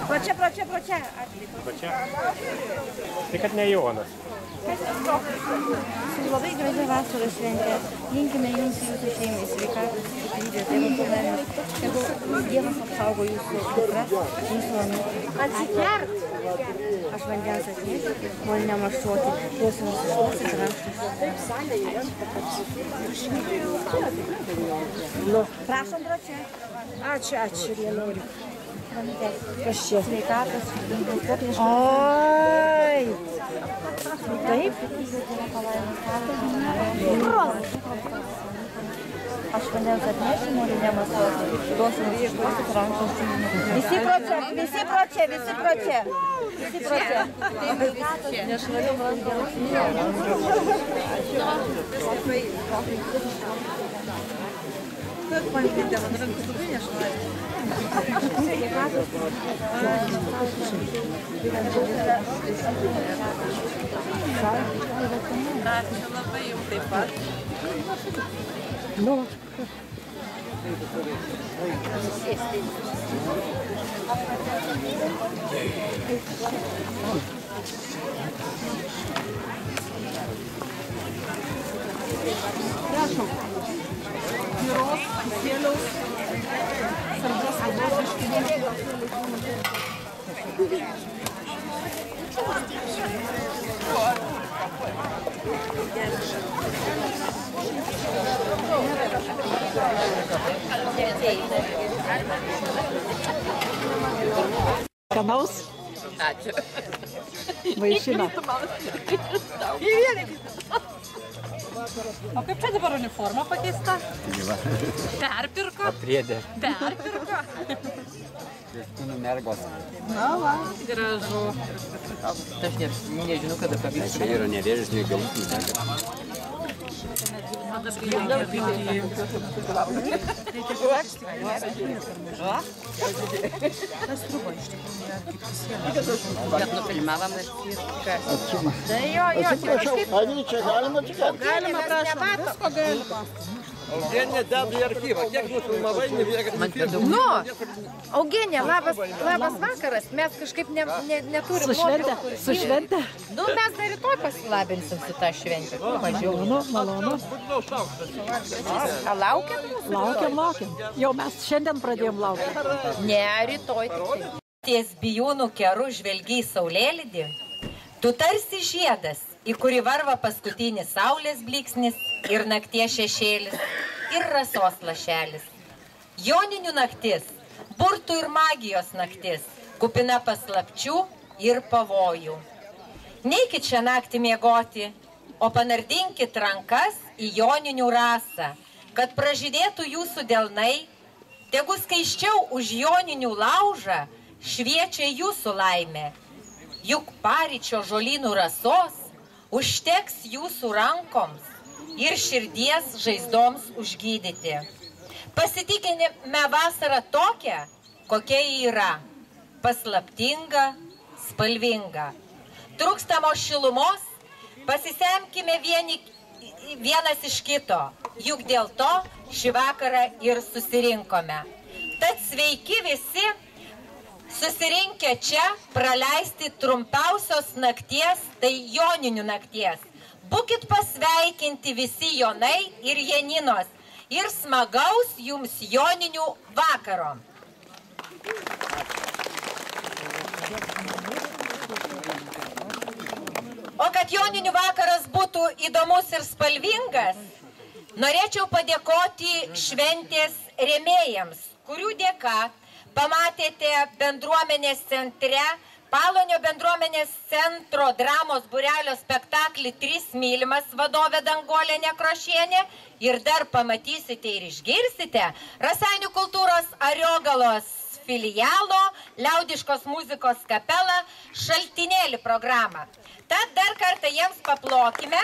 Pro čia. Pro čia? Tai kad ne Jonas. Labai graži vasaros šventė. Linkime jums jūsų šeimai sveikatos, stiprybės, Dievo palaimos. Tegul Dievas apsaugo jūsų dukras, jūsų anūkus. Atsikerk! Aš vandens atnešiu, moliniam aštuoti, duosiu nusišluoti ir rankštus. Prašom, pro čia. Ačiū, nenoriu. Kas čia? Sveikatos, popiežiškos. Oi! Taip? Aš vandens atnešiu, moliniam aštuoti, duosiu nusišluoti ir rankštus. Visi pro čia. Nešvariu vandens. Как пойдете, он рамкутубы нešvariu. Ačiū labai jums taip pat. Prašom. Giros, sėliaus, saldžios abetos. Skanaus? Ačiū. Vaišina. O kaip čia dabar uniforma pakeista? Perpirko? Priedė. Perpirko? Kristinų mergos. Na, va. Gražu. Aš nežinau, kada pavyks. Čia yra nevėžiniai galutiniai mergos. Bet nufilmavam ir kas. Atsiprašau, čia galima atsikėti? Galima, prašom, visko galima. Eugenija, deda į archyvą. Kiek nufilmavai, nebėga. Nu, Eugenija, labas vakaras. Mes kažkaip neturim nuotraukų. Su švente? Nu, mes dar rytoj pasilabinsim su tą šventę. Mažiau. Malonu. Laukiam mūsų? Laukiam. Jau mes šiandien pradėjom laukti. Ne, rytoj tik tai. Ties bijūnų keru žvelgiai saulėlydį, tu tarsi žiedas, į kurį varva paskutinis saulės blyksnis ir nakties šešėlis, ir rasos lašelis. Joninių naktis, burtų ir magijos naktis, kupina paslapčių ir pavojų. Neikit šią naktį miegoti, o panardinkit rankas į joninių rasą, kad pražydėtų jūsų delnai, tegu skaiščiau už joninių laužą šviečia jūsų laimė. Juk paryčio žolynų rasos užteks jūsų rankoms ir širdies žaizdoms užgydyti. Pasitikime vasarą tokią, kokia yra. Paslaptinga, spalvinga. Trūkstamos šilumos pasisemkime vienas iš kito. Juk dėl to šį vakarą ir susirinkome. Tad sveiki visi susirinkę čia praleisti trumpiausios nakties, tai joninių nakties. Būkit pasveikinti visi jonai ir janinos ir smagaus jums joninių vakaro. O kad joninių vakaras būtų įdomus ir spalvingas, norėčiau padėkoti šventės rėmėjams, kurių dėka pamatėte bendruomenės centre, Palonio bendruomenės centro dramos būrelio spektaklį 3 mylimas vadovė Danguolė Nekrošienė ir dar pamatysite ir išgirsite Raseinių kultūros Ariogalos filialo liaudiškos muzikos kapelą Šaltinėlį programą. Tad dar kartą jiems paplokime.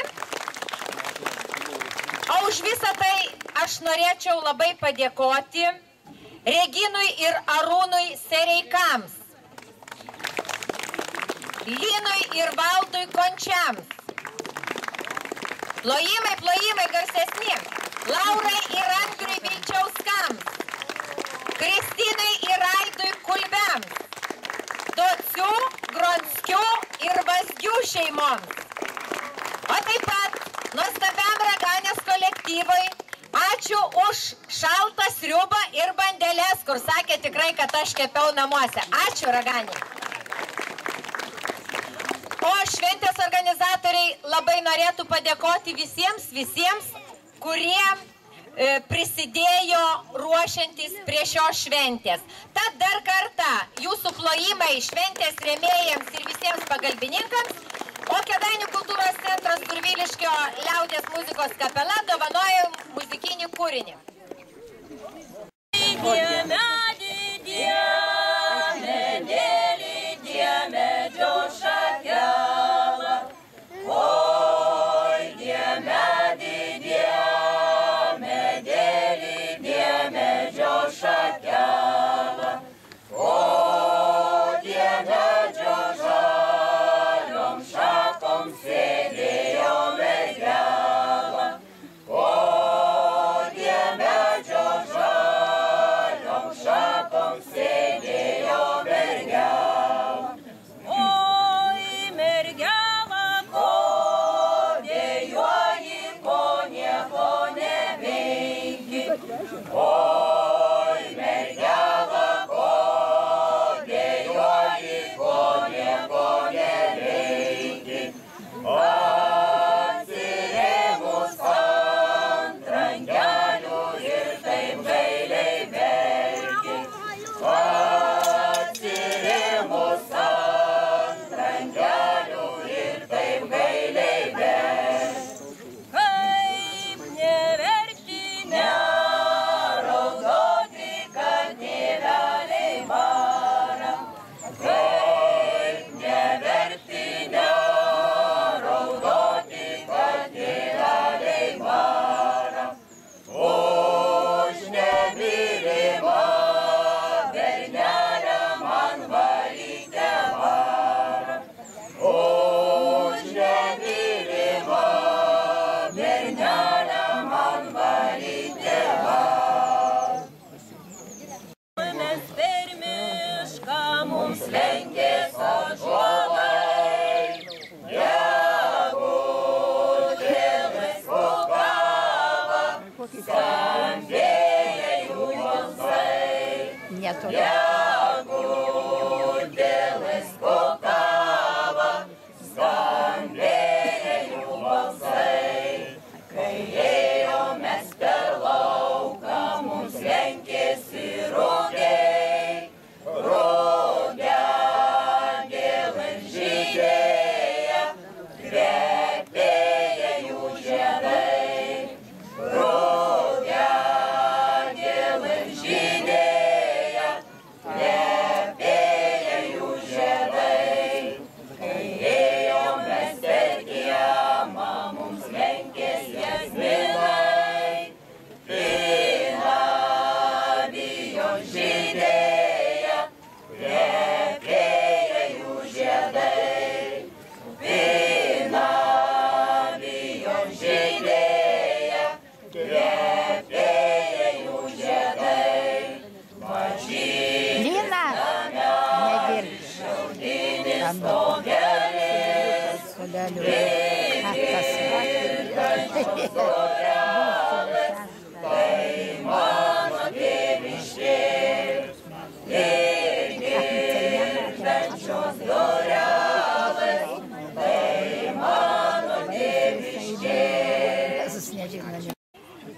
O už visą tai aš norėčiau labai padėkoti Reginui ir Arūnui Sereikams, Linui ir Valdui Končiams, plojimai garsesniems, Laurai ir Andriui Vilčiauskams, Kristinai ir Aidai Vazgių šeimoms. O taip pat nuostabiam Raganės kolektyvui ačiū už šaltą sriubą ir bandeles, kur sakė tikrai, kad aš kepiau namuose. Ačiū Raganė. O šventės organizatoriai labai norėtų padėkoti visiems, kurie prisidėjo ruošiantis prie šios šventės. Tad dar kartą jūsų plojimai šventės rėmėjams ir visiems pagalbininkams, o Kėdainių kultūros centras Surviliškio liaudies muzikos kapela dovanoja muzikinį kūrinį.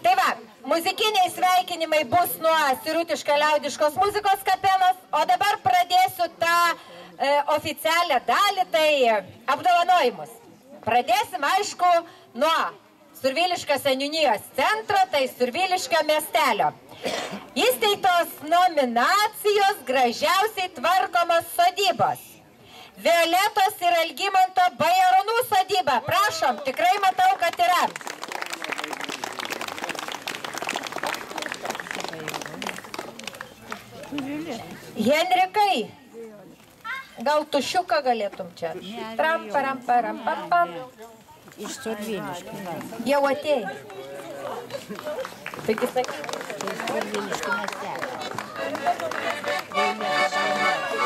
Tai va, muzikiniai sveikinimai bus nuo Sirutiškio liaudiškos muzikos kapelos, o dabar pradėsiu tą oficialią dalį, tai apdovanojimus. Pradėsim, aišku, nuo Surviliškio seniūnijos centro, tai Surviliškio miestelio. Įsteigtos nominacijos gražiausiai tvarkomos sodybos. Violetos ir Algimanto Bajaronų sodyba. Prašom, tikrai matau, kad yra. Henrikai, gal tušiuką galėtum čia? Tram, param, param, pam, pam. Iš Surviliškio. Jau atėjai. Taigi sakai. Iš Surviliškio miestelio.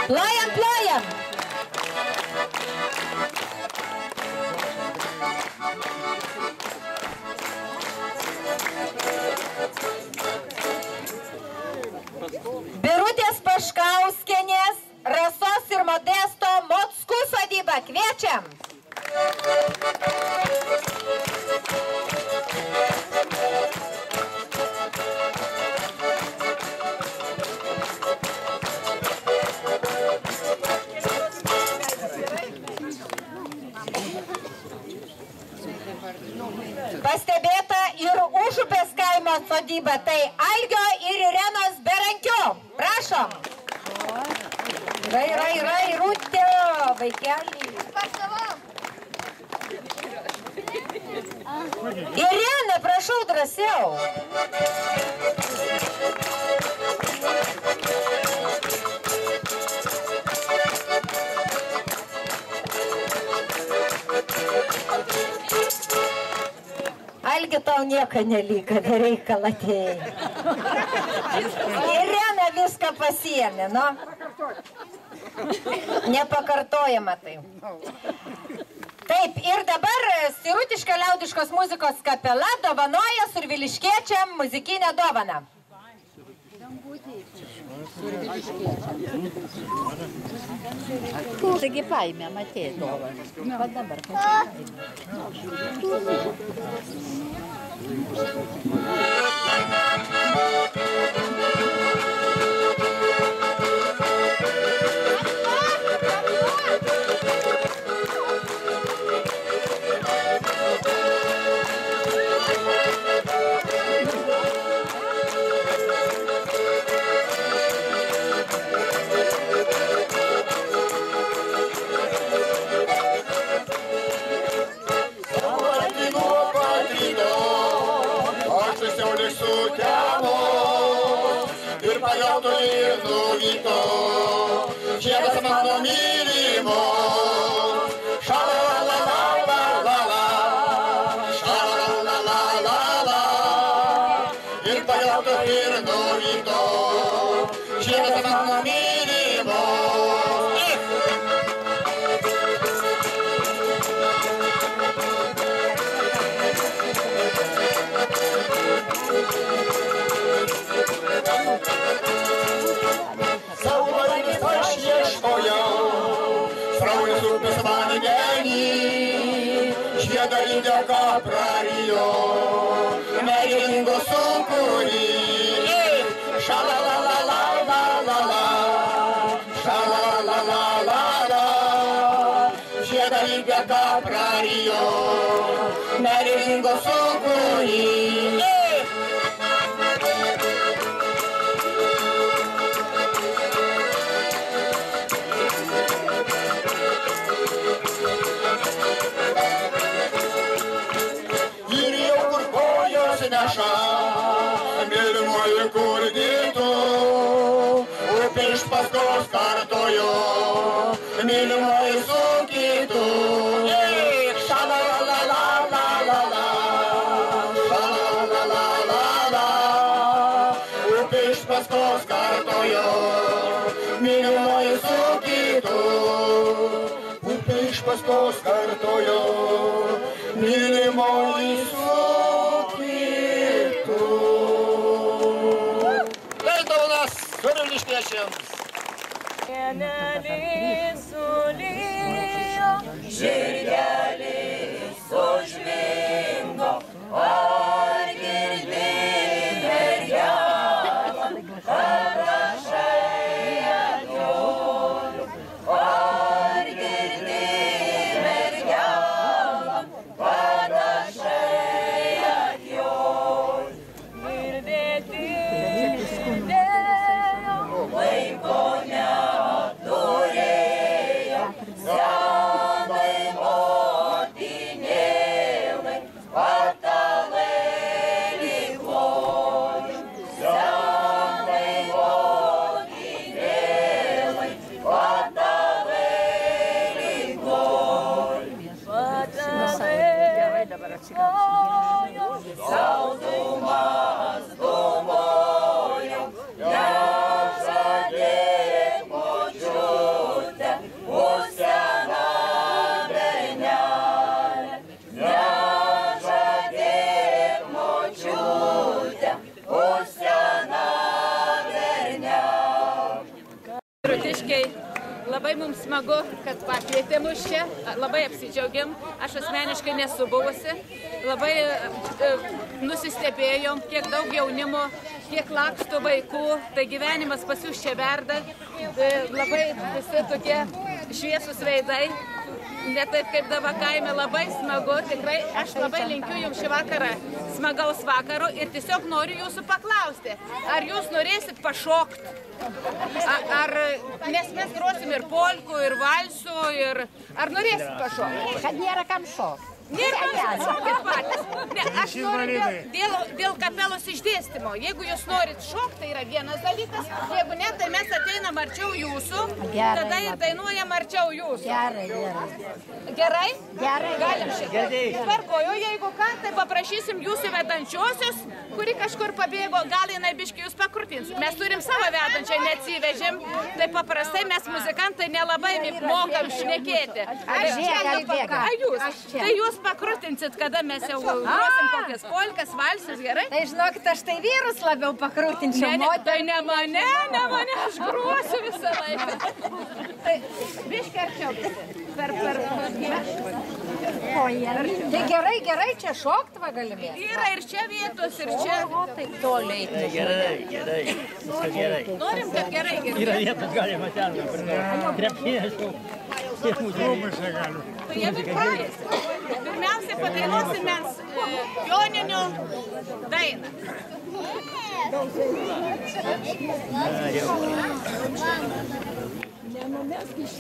Plojam, plojam. Birutės Paškauskienės, Rasos ir Modesto Mockų sodyba. Kviečiam. Pastebėta ir Užupės kaimo sodyba, tai Algio ir Irenos Berankių. Prašom. Rai, Rūtė, vaikelį. Irena, prašau drąsiau. Algi tau nieko nelyga, nereikal atėjai. Irena viską pasiėmė, nu. Nepakartojama tai. Taip, ir dabar Sirutiška liaudiškos muzikos kapela dovanoja surviliškiečiam muzikinę dovaną. Taigi paėmė, matėjai dovaną. Va dabar Žiedas mano mylimo, šalalalala, šalalalala, ir pagauto ir nuvyto, žiedas mano mylimo. Žiedą lydeka prarijo, meilingos sūkurį. Šalalalala, šalalalala, žiedą lydeka prarijo, meilingos sūkurį. Neša, mylimoji kur dėtų, upė iš paskos kartojo, mylimoji sukytų. Šalalalala, šalalalala, upė iš paskos kartojo, mylimoji sukytų. Upė iš paskos kartojo, mylimoji sukytų. Surviliškiečiams. Pienelį sulijo, žirgelį sužvingo, ar girdi mergelę, parašai atjoliu, ar girdi mergelę, parašai atjoliu, girdėti. Laiko neturėjo, senai motinėlai, patalai Rutiškiai, labai mums smagu, kad pakvietė mus čia, labai apsidžiaugiam, aš asmeniškai nesu buvusi, labai nusistebėjom, kiek daug jaunimo, kiek laksto vaikų, tai gyvenimas pas jūs čia verda, labai visi tokie šviesus veidai. Ne taip kaip dabar kaime, labai smagu, tikrai aš labai linkiu jums šį vakarą smagaus vakaro ir tiesiog noriu jūsų paklausti, ar jūs norėsit pašokti, nes mes grosim ir polkų, ir valsų, ar norėsit pašokti? Kad nėra kam šokti. Nėra kam šokti patys. Ne, aš noriu dėl kapelos išdėstymo. Jeigu jūs norit šokti, tai yra vienas dalykas. Jeigu ne, tai mes ateinam arčiau jūsų, tada ir dainuojam arčiau jūsų. Gerai, gerai. Gerai? Gerai. Galim šitą. Tvarkoju, jeigu ką, tai paprašysim jūsų vedančiosios, kuri kažkur pabėgo, gal jinai biškį jūs pakrutins. Mes turim savo vedančią, neatsivežėm, tai paprastai mes muzikantai nelabai mokam šnekėti. Tai jūs pakrutinsit, kada mes jau grosim kokias polkas, valsus, gerai? Tai žinokit, aš tai vyrus labiau pakrutinčiau. Tai ne mane, aš gruosiu visą laiką. Tai biškį arčiau. Tai gerai, čia šokt va galimės. Yra ir čia vietos, ir čia. Taip toliai. Gerai. Norim, kad gerai. Yra vietos galima ten. Krepšinės jau. Tai jie vikrojasi. Pirmiausia, padainuosim mes Joninių dainą. Nenumesk iš...